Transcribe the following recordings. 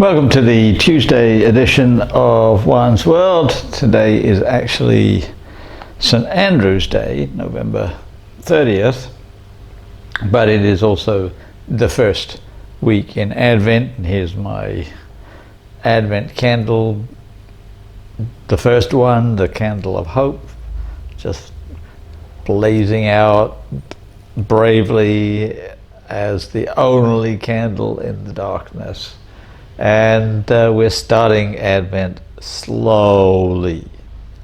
Welcome to the Tuesday edition of One's World. Today is actually St. Andrew's Day, November 30th, but it is also the first week in Advent. And here's my Advent candle, the first one, the candle of hope, just blazing out bravely as the only candle in the darkness. And we're starting Advent slowly.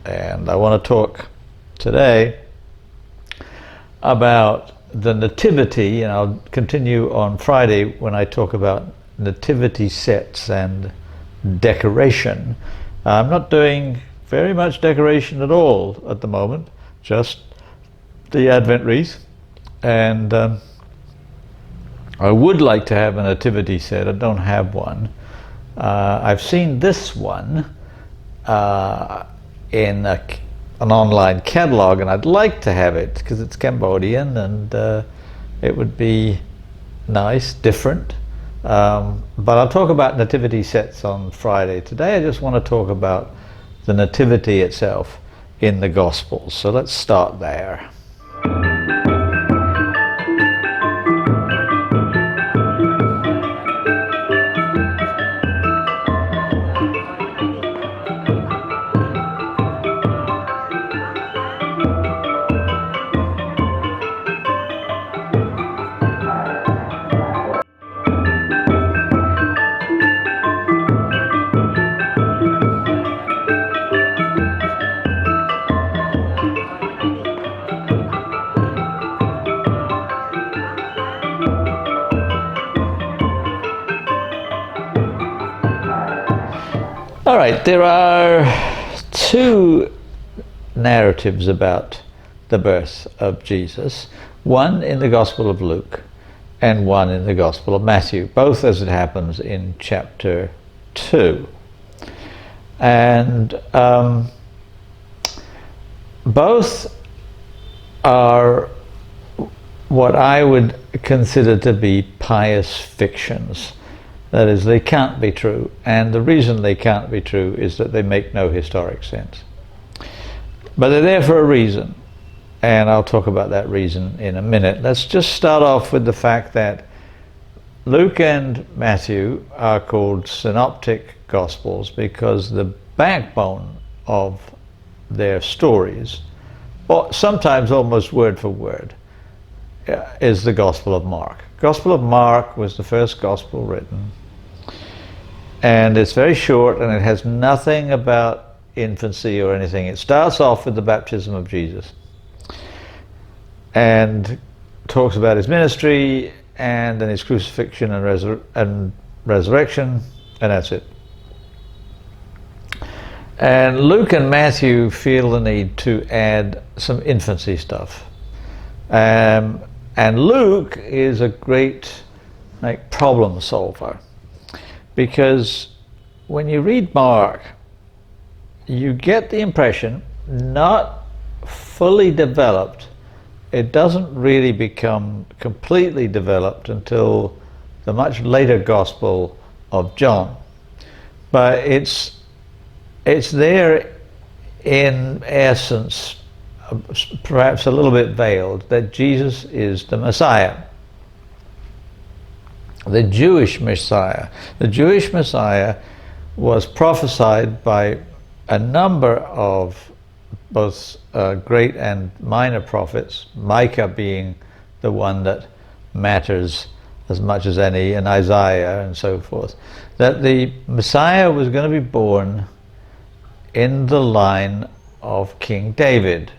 And I want to talk today about the nativity, and I'll continue on Friday when I talk about nativity sets and decoration. I'm not doing very much decoration at all at the moment, just the Advent wreath. And I would like to have a nativity set. I don't have one. I've seen this one in an online catalog, and I'd like to have it because it's Cambodian and it would be nice, different. But I'll talk about nativity sets on Friday. Today I just want to talk about the nativity itself in the Gospels. So let's start there. All right, there are two narratives about the birth of Jesus, one in the Gospel of Luke and one in the Gospel of Matthew, both as it happens in chapter 2. And both are what I would consider to be pious fictions. That is, they can't be true, and the reason they can't be true is that they make no historic sense. But they're there for a reason, and I'll talk about that reason in a minute. Let's just start off with the fact that Luke and Matthew are called synoptic gospels because the backbone of their stories, or sometimes almost word for word, is the Gospel of Mark. Gospel of Mark was the first gospel written, and it's very short and it has nothing about infancy or anything. It starts off with the baptism of Jesus and talks about his ministry and then his crucifixion and resurrection, and that's it. And Luke and Matthew feel the need to add some infancy stuff. And Luke is a great problem solver, because when you read Mark, you get the impression, not fully developed, it doesn't really become completely developed until the much later Gospel of John. But it's there in essence, perhaps a little bit veiled, that Jesus is the Messiah, the Jewish Messiah. The Jewish Messiah was prophesied by a number of both great and minor prophets, Micah being the one that matters as much as any, and Isaiah and so forth, that the Messiah was going to be born in the line of King David.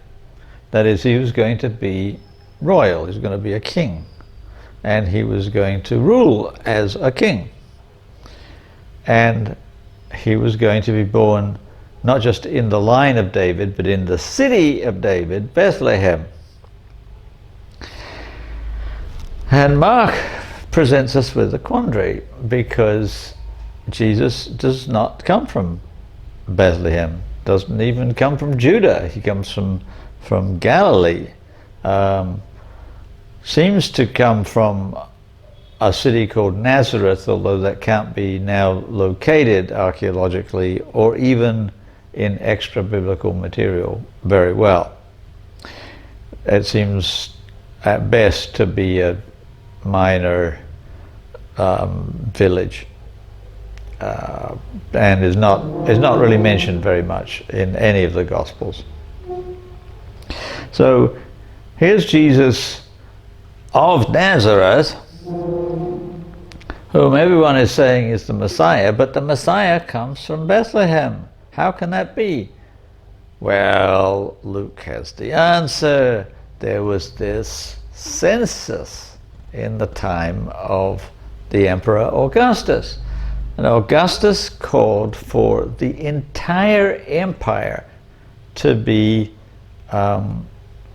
That is, he was going to be royal, he was going to be a king, and he was going to rule as a king. And he was going to be born not just in the line of David, but in the city of David, Bethlehem. And Mark presents us with a quandary, because Jesus does not come from Bethlehem, doesn't even come from Judah, he comes from Galilee, seems to come from a city called Nazareth, although that can't be now located archaeologically or even in extra biblical material very well. It seems at best to be a minor village, and is not really mentioned very much in any of the Gospels. So here's Jesus of Nazareth, whom everyone is saying is the Messiah, but the Messiah comes from Bethlehem. How can that be? Well, Luke has the answer. There was this census in the time of the Emperor Augustus. And Augustus called for the entire empire to be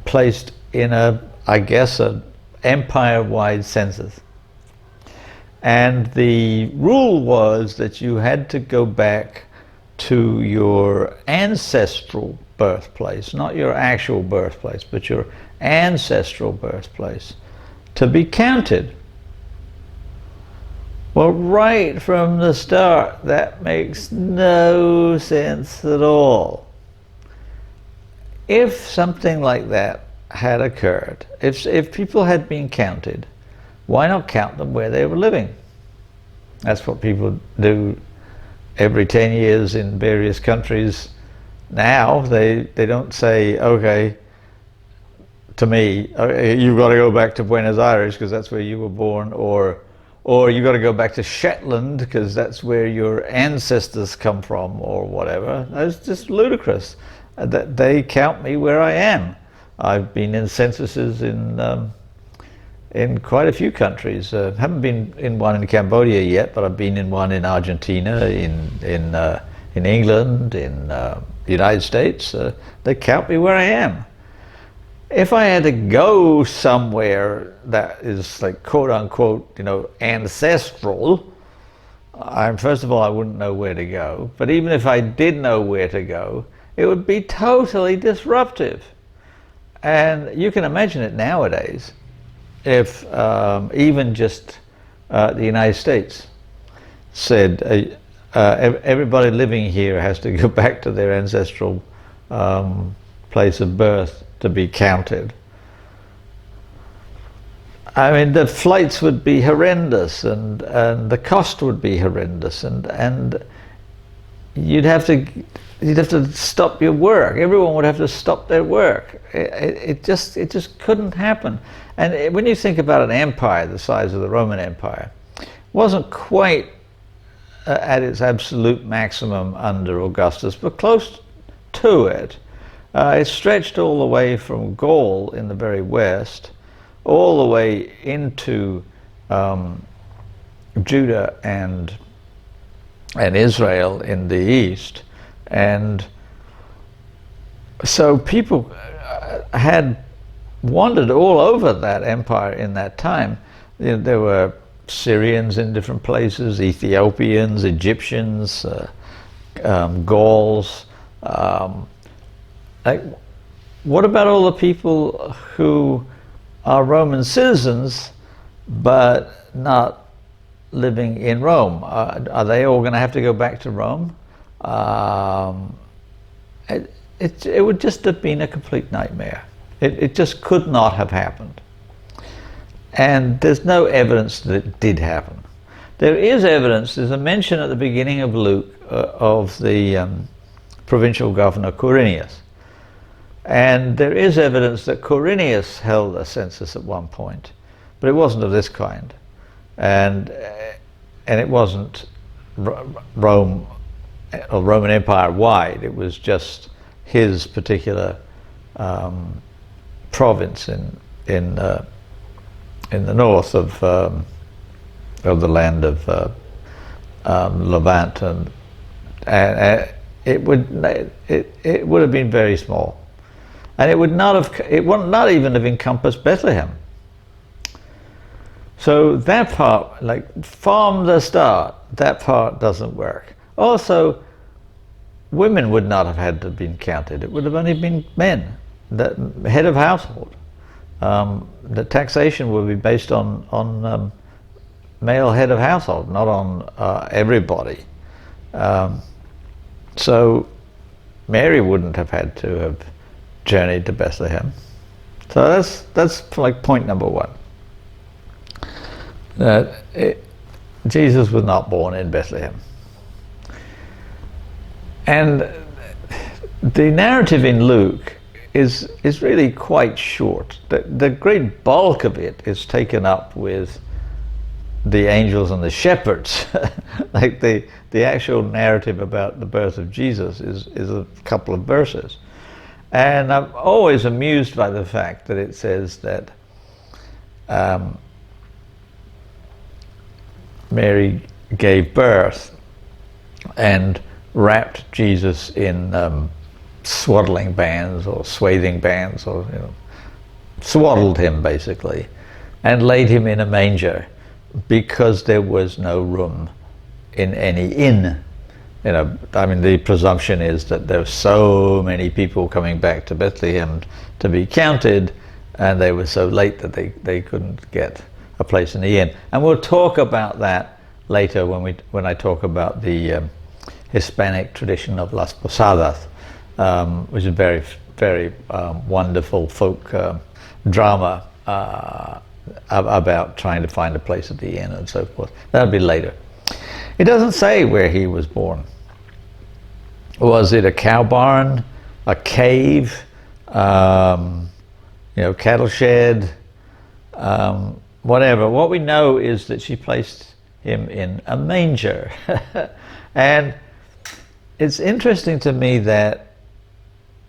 placed in an empire-wide census. And the rule was that you had to go back to your ancestral birthplace, not your actual birthplace, but your ancestral birthplace, to be counted. Well, right from the start, that makes no sense at all. If something like that had occurred, if people had been counted, why not count them where they were living? That's what people do every 10 years in various countries now. They don't say, okay, to me, okay, you've got to go back to Buenos Aires because that's where you were born, or you've got to go back to Shetland because that's where your ancestors come from, or whatever. That's just ludicrous. That they count me where I am. I've been in censuses in quite a few countries. Haven't been in one in Cambodia yet, but I've been in one in Argentina, in England, in the United States. They count me where I am. If I had to go somewhere that is like quote unquote, ancestral, first of all, I wouldn't know where to go. But even if I did know where to go, it would be totally disruptive. And you can imagine it nowadays. If even just the United States said everybody living here has to go back to their ancestral place of birth to be counted. I mean, the flights would be horrendous, and the cost would be horrendous, and you'd have to stop your work. Everyone would have to stop their work. It just couldn't happen. And when you think about an empire the size of the Roman Empire, it wasn't quite at its absolute maximum under Augustus, but close to it. It stretched all the way from Gaul in the very west, all the way into Judah and Israel in the east. And so people had wandered all over that empire in that time. There were Syrians in different places, Ethiopians, Egyptians, Gauls. What about all the people who are Roman citizens but not living in Rome? Are they all going to have to go back to Rome? It would just have been a complete nightmare. It just could not have happened. And there's no evidence that it did happen. There is evidence, there's a mention at the beginning of Luke of the provincial governor Quirinius. And there is evidence that Quirinius held a census at one point, but it wasn't of this kind. And it wasn't Rome or Roman Empire wide. It was just his particular province in the north of the land of Levant, and it would have been very small, and it would not even have encompassed Bethlehem. So that part, like from the start, that part doesn't work. Also, women would not have had to have been counted. It would have only been men, the head of household. The taxation would be based on male head of household, not on everybody. So Mary wouldn't have had to have journeyed to Bethlehem. So that's like point number one. Jesus was not born in Bethlehem. And the narrative in Luke is really quite short. The great bulk of it is taken up with the angels and the shepherds. Like the actual narrative about the birth of Jesus is a couple of verses. And I'm always amused by the fact that it says that Mary gave birth and wrapped Jesus in swaddling bands or swathing bands, or swaddled him basically, and laid him in a manger because there was no room in any inn. I mean, the presumption is that there were so many people coming back to Bethlehem to be counted, and they were so late that they couldn't get a place in the inn. And we'll talk about that later when I talk about the Hispanic tradition of Las Posadas, which is a very, very wonderful folk drama about trying to find a place at the inn and so forth. That'll be later. It doesn't say where he was born. Was it a cow barn, a cave, cattle shed, whatever? What we know is that she placed him in a manger. And it's interesting to me that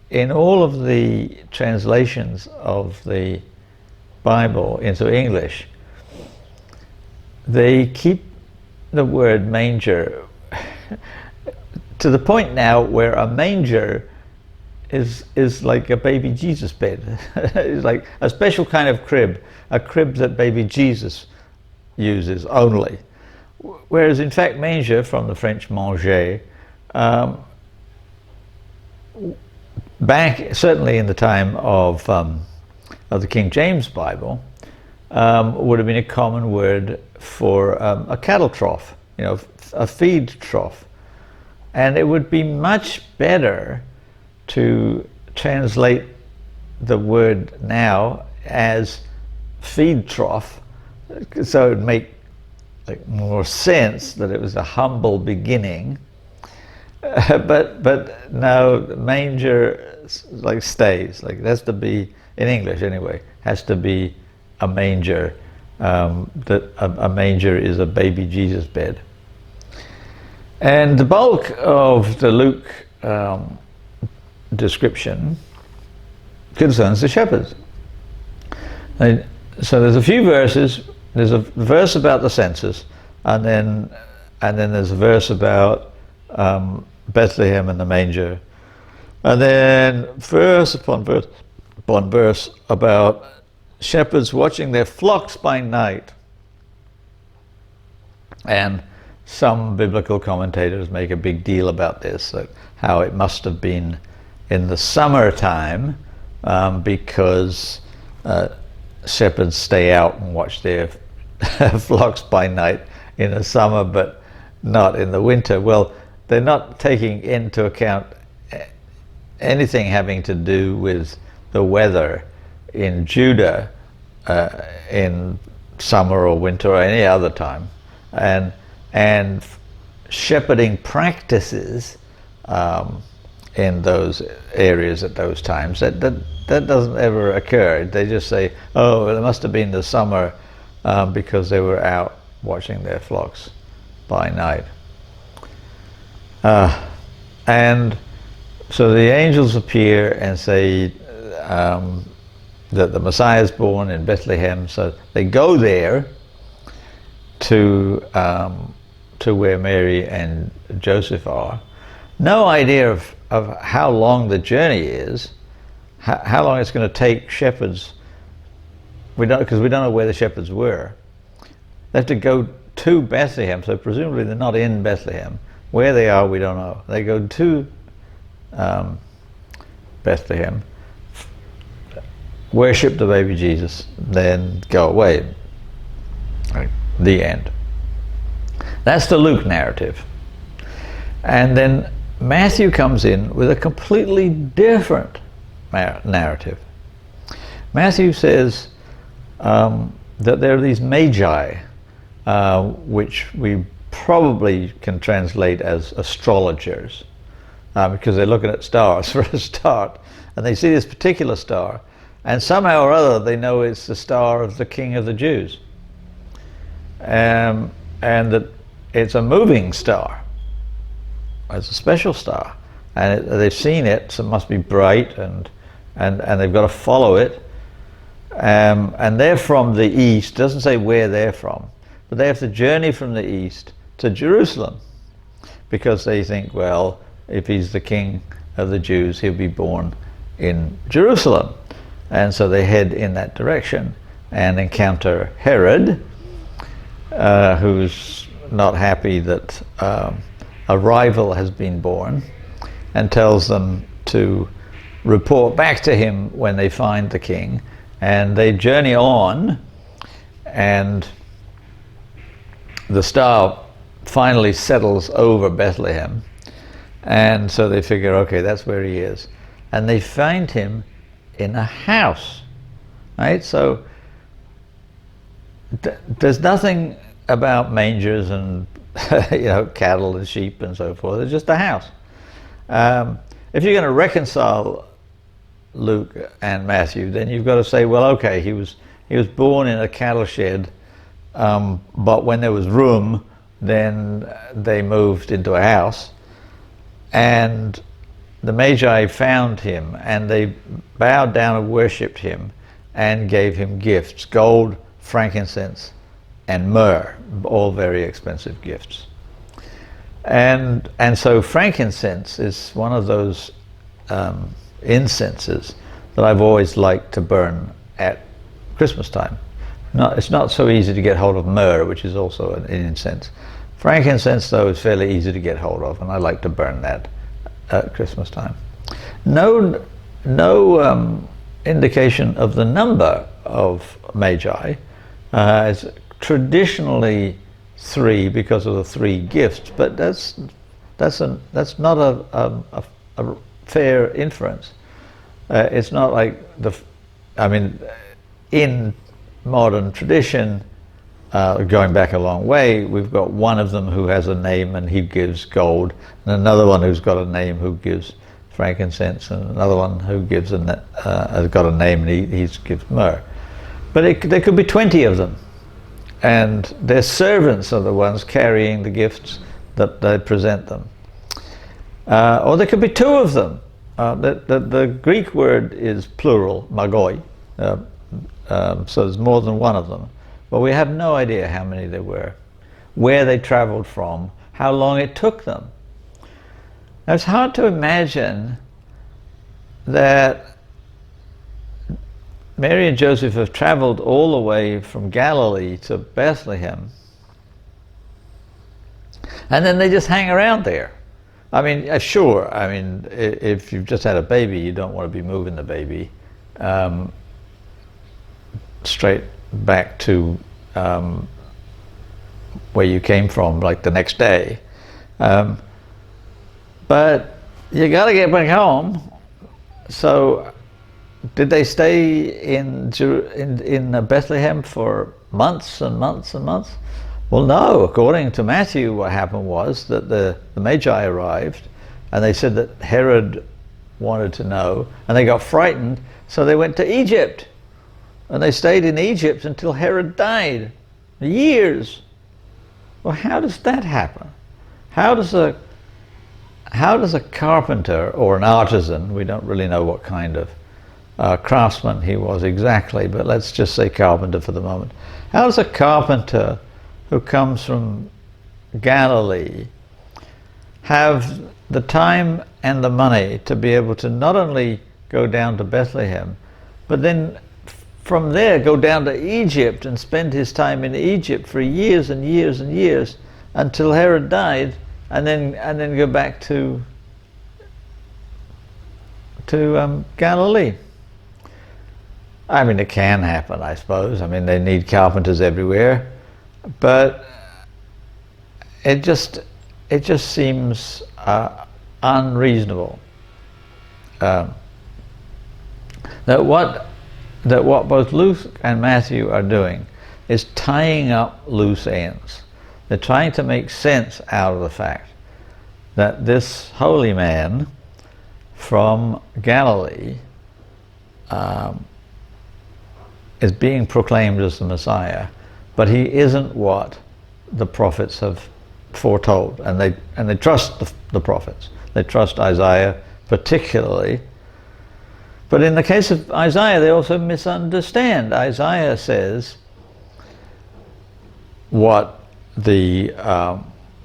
in all of the translations of the Bible into English, they keep the word manger to the point now where a manger is like a baby Jesus bed. It's like a special kind of crib, a crib that baby Jesus uses only. Whereas in fact manger, from the French manger, back certainly in the time of the King James Bible, would have been a common word for a cattle trough, a feed trough. And it would be much better to translate the word now as feed trough, so it would make more sense that it was a humble beginning. But no, manger stays. It has to be, in English anyway, has to be a manger. That a manger is a baby Jesus bed. And the bulk of the Luke description concerns the shepherds. So there's a few verses. There's a verse about the census, and then there's a verse about Bethlehem and the manger, and then verse upon verse upon verse about shepherds watching their flocks by night. And some biblical commentators make a big deal about this, how it must have been in the summertime, because shepherds stay out and watch their flocks by night in the summer, but not in the winter. Well, they're not taking into account anything having to do with the weather in Judah in summer or winter or any other time, and shepherding practices in those areas at those times. That doesn't ever occur. They just say, oh, well, it must have been the summer because they were out watching their flocks by night. And so the angels appear and say that the Messiah is born in Bethlehem. So they go there to where Mary and Joseph are. No idea of how long the journey is, how long it's going to take shepherds. Because we don't know where the shepherds were. They have to go to Bethlehem, so presumably they're not in Bethlehem. Where they are, we don't know. They go to Bethlehem, worship the baby Jesus, then go away. Right. The end. That's the Luke narrative. And then Matthew comes in with a completely different narrative. Matthew says that there are these magi, which we probably can translate as astrologers, because they're looking at stars for a start, and they see this particular star, and somehow or other they know it's the star of the King of the Jews, and that it's a moving star. It's a special star, and they've seen it, so it must be bright, and they've got to follow it. And they're from the east. Doesn't say where they're from, but they have to journey from the east to Jerusalem, because they think, well, if he's the King of the Jews, he'll be born in Jerusalem. And so they head in that direction and encounter Herod, who's not happy that a rival has been born, and tells them to report back to him when they find the king. And they journey on, and the star finally settles over Bethlehem, and so they figure, okay, that's where he is, and they find him in a house, right? So there's nothing about mangers and cattle and sheep and so forth. It's just a house. If you're going to reconcile Luke and Matthew, then you've got to say, well, okay, he was born in a cattle shed, but when there was room, then they moved into a house, and the Magi found him, and they bowed down and worshipped him, and gave him gifts: gold, frankincense, and myrrh, all very expensive gifts. And so frankincense is one of those incenses that I've always liked to burn at Christmas time. It's not so easy to get hold of myrrh, which is also an incense. Frankincense, though, is fairly easy to get hold of, and I like to burn that at Christmas time. No indication of the number of Magi. It's traditionally 3 because of the 3 gifts, but that's not a fair inference. It's not like in modern tradition, going back a long way, we've got one of them who has a name and he gives gold, and another one who's got a name who gives frankincense, and another one who gives has got a name and he gives myrrh. But there could be 20 of them, and their servants are the ones carrying the gifts that they present them. Or there could be 2 of them. The Greek word is plural, magoi, so there's more than one of them. But we have no idea how many there were, where they traveled from, how long it took them. Now, it's hard to imagine that Mary and Joseph have traveled all the way from Galilee to Bethlehem, and then they just hang around there. Sure, if you've just had a baby, you don't want to be moving the baby straight back to where you came from, like the next day. But you got to get back home. So did they stay in Bethlehem for months and months and months? Well, no. According to Matthew, what happened was that the Magi arrived, and they said that Herod wanted to know, and they got frightened, so they went to Egypt. And they stayed in Egypt until Herod died. Years. Well, how does that happen? How does a carpenter or an artisan, we don't really know what kind of craftsman he was exactly, but let's just say carpenter for the moment. How does a carpenter who comes from Galilee have the time and the money to be able to not only go down to Bethlehem, but then from there go down to Egypt and spend his time in Egypt for years and years and years until Herod died, and then go back to Galilee? It can happen, I suppose. They need carpenters everywhere, but it just seems unreasonable that what both Luke and Matthew are doing is tying up loose ends. They're trying to make sense out of the fact that this holy man from Galilee is being proclaimed as the Messiah, but he isn't what the prophets have foretold, and they trust the prophets. They trust Isaiah particularly, but in the case of Isaiah they also misunderstand. Isaiah says what the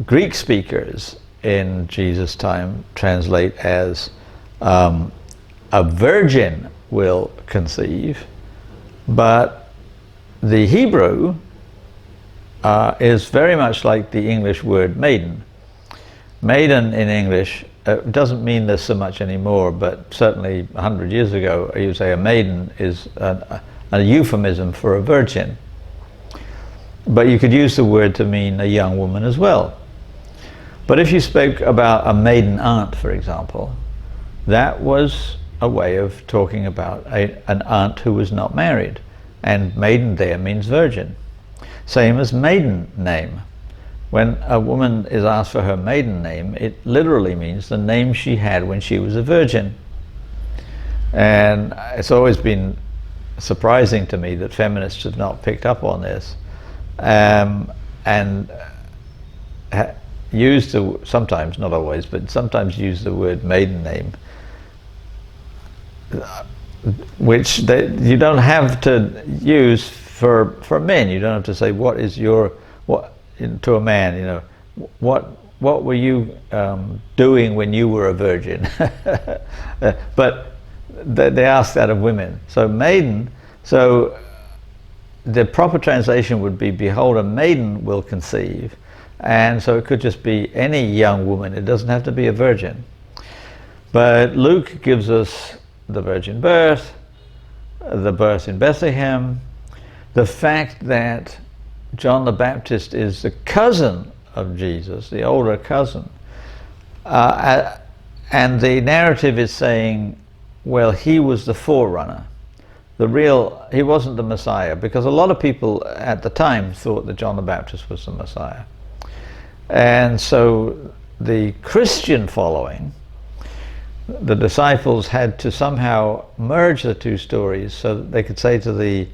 Greek speakers in Jesus' time translate as a virgin will conceive, but the Hebrew is very much like the English word maiden. Maiden in English doesn't mean this so much anymore, but certainly 100 years ago you say a maiden is a euphemism for a virgin. But you could use the word to mean a young woman as well. But if you spoke about a maiden aunt, for example, that was a way of talking about an aunt who was not married. And maiden there means virgin. Same as maiden name. When a woman is asked for her maiden name, it literally means the name she had when she was a virgin. And it's always been surprising to me that feminists have not picked up on this. And use sometimes, not always, but sometimes use the word maiden name, which you don't have to use for men. You don't have to say what to a man. You know, what were you doing when you were a virgin? But they ask that of women. So maiden. So the proper translation would be, behold, a maiden will conceive. And so it could just be any young woman. It doesn't have to be a virgin. But Luke gives us the virgin birth, the birth in Bethlehem, the fact that John the Baptist is the cousin of Jesus, the older cousin. And the narrative is saying, well, he was the forerunner. He wasn't the Messiah, because a lot of people at the time thought that John the Baptist was the Messiah. And so the Christian following, the disciples had to somehow merge the two stories so that they could say to the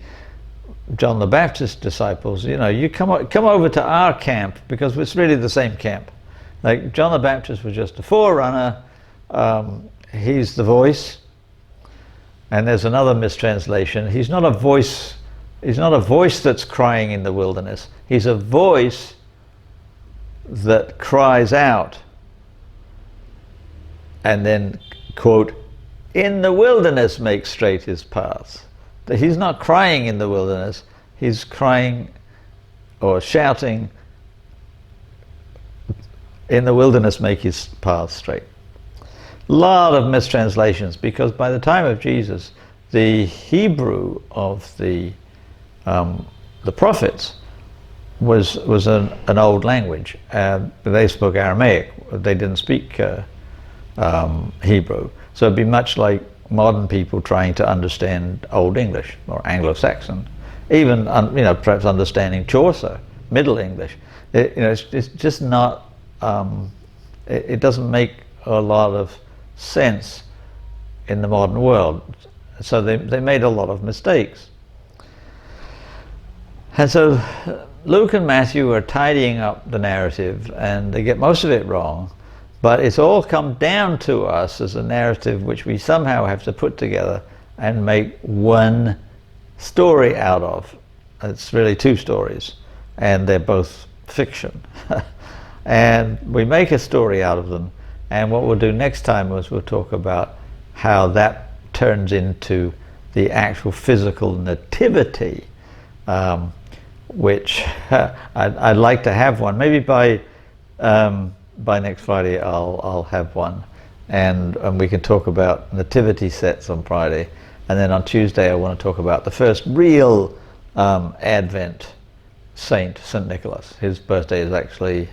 John the Baptist disciples, you know, you come over to our camp, because it's really the same camp. Like John the Baptist was just a forerunner, he's the voice. And there's another mistranslation. He's not a voice that's crying in the wilderness. He's a voice that cries out. And then, quote, in the wilderness make straight his paths. He's not crying in the wilderness. He's crying or shouting, in the wilderness make his paths straight. Lot of mistranslations, because by the time of Jesus, the Hebrew of the prophets was an old language. They spoke Aramaic. They didn't speak Hebrew. So it'd be much like modern people trying to understand Old English or Anglo-Saxon, even perhaps understanding Chaucer, Middle English. It's just not. It doesn't make a lot of sense in the modern world. So they made a lot of mistakes. And so Luke and Matthew are tidying up the narrative, and they get most of it wrong, but it's all come down to us as a narrative which we somehow have to put together and make one story out of. It's really two stories, and they're both fiction. And we make a story out of them. And what we'll do next time is we'll talk about how that turns into the actual physical nativity, which I'd like to have one. Maybe by next Friday I'll have one, and we can talk about nativity sets on Friday, and then on Tuesday I want to talk about the first real Advent St. Nicholas. His birthday is actually,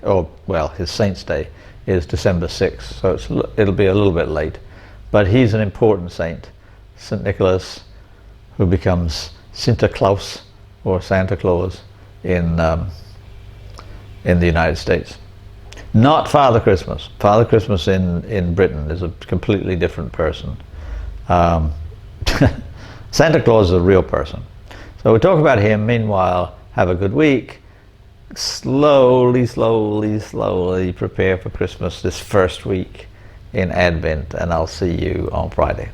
his Saint's Day is December 6th, so it'll be a little bit late. But he's an important saint, St. Nicholas, who becomes Sinterklaas or Santa Claus in the United States. Not Father Christmas. Father Christmas in Britain is a completely different person. Santa Claus is a real person. So we'll talk about him. Meanwhile, have a good week. Slowly prepare for Christmas this first week in Advent, and I'll see you on Friday.